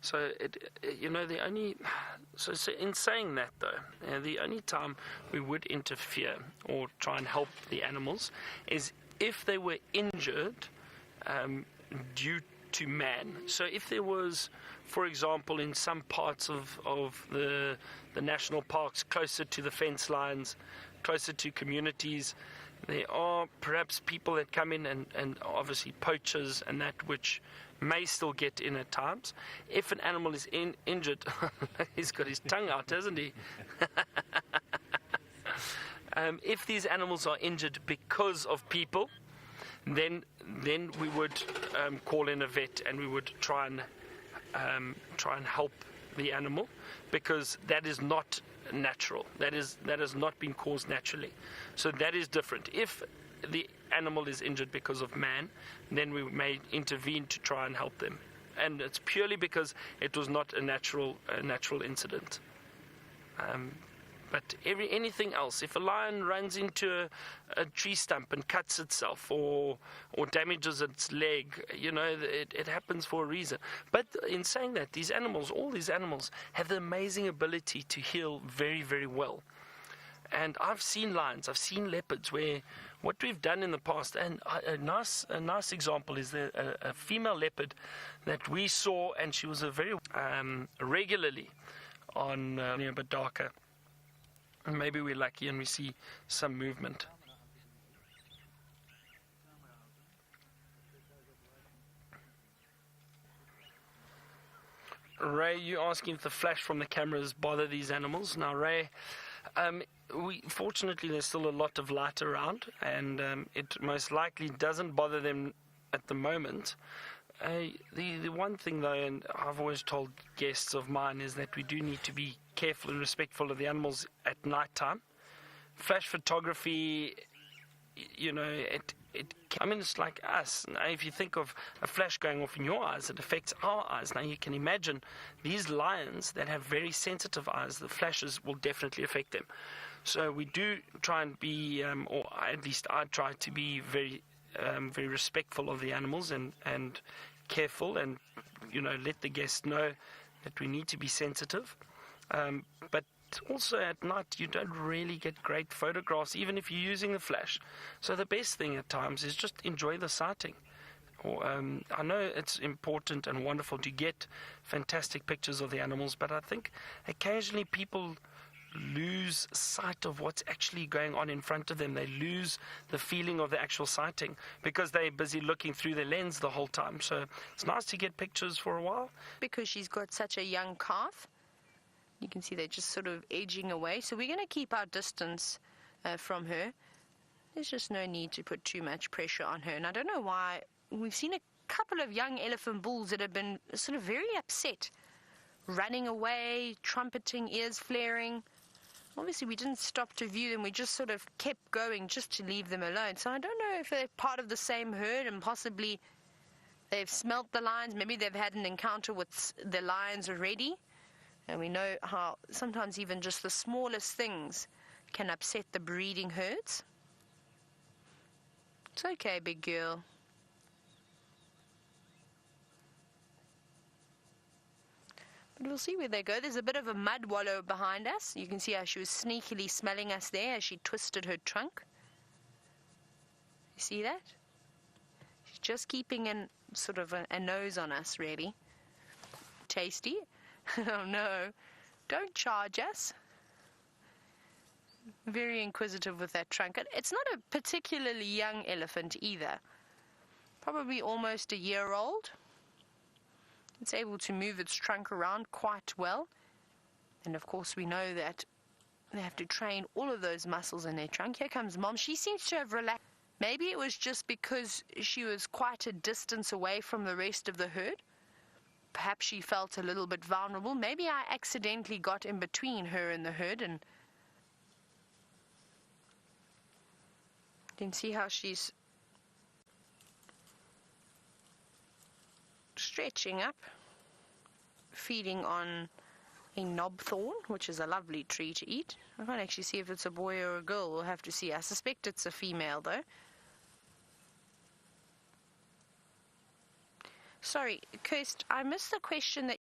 So so in saying that though, the only time we would interfere or try and help the animals is if they were injured due to man. So if there was, for example, in some parts of the national parks, closer to the fence lines, closer to communities, there are perhaps people that come in and obviously poachers and that which may still get in at times. If an animal is injured, he's got his tongue out, hasn't he? If these animals are injured because of people, then we would call in a vet and we would try and help the animal, because that is not natural. That has not been caused naturally. So that is different. If the animal is injured because of man, then we may intervene to try and help them, and it's purely because it was not a natural incident. But anything else, if a lion runs into a tree stump and cuts itself or damages its leg, it happens for a reason. But in saying that, all these animals have the amazing ability to heal very, very well. And I've seen lions, I've seen leopards, where what we've done in the past, and a nice example is a female leopard that we saw, and she was a very regularly on near Badaka. Maybe we're lucky and we see some movement. Ray, you're asking if the flash from the cameras bother these animals. Now, Ray, fortunately there's still a lot of light around, and it most likely doesn't bother them at the moment. The one thing though, and I've always told guests of mine, is that we do need to be careful and respectful of the animals at night time. Flash photography, it's like us. Now, if you think of a flash going off in your eyes, it affects our eyes. Now you can imagine these lions that have very sensitive eyes, the flashes will definitely affect them. So we do try and be, or at least I try to be very respectful of the animals and careful, and let the guests know that we need to be sensitive. But also at night you don't really get great photographs, even if you're using the flash. So the best thing at times is just enjoy the sighting. I know it's important and wonderful to get fantastic pictures of the animals, but I think occasionally people lose sight of what's actually going on in front of them. They lose the feeling of the actual sighting because they're busy looking through their lens the whole time. So it's nice to get pictures for a while. Because she's got such a young calf, you can see they're just sort of edging away. So we're going to keep our distance from her. There's just no need to put too much pressure on her. And I don't know why. We've seen a couple of young elephant bulls that have been sort of very upset, running away, trumpeting, ears flaring. Obviously, we didn't stop to view them. We just sort of kept going just to leave them alone. So I don't know if they're part of the same herd, and possibly they've smelt the lions. Maybe they've had an encounter with the lions already. And we know how sometimes even just the smallest things can upset the breeding herds. It's okay, big girl. But we'll see where they go. There's a bit of a mud wallow behind us. You can see how she was sneakily smelling us there as she twisted her trunk. You see that? She's just keeping sort of a nose on us, really. Tasty. Oh no, don't charge us. Very inquisitive with that trunk. It's not a particularly young elephant either. Probably almost a year old. It's able to move its trunk around quite well. And of course we know that they have to train all of those muscles in their trunk. Here comes Mom. She seems to have relaxed. Maybe it was just because she was quite a distance away from the rest of the herd. Perhaps she felt a little bit vulnerable. Maybe I accidentally got in between her and the herd, and you can see how she's stretching up, feeding on a knobthorn, which is a lovely tree to eat. I can't actually see if it's a boy or a girl. We'll have to see. I suspect it's a female, though. Sorry, Kirst, I missed the question that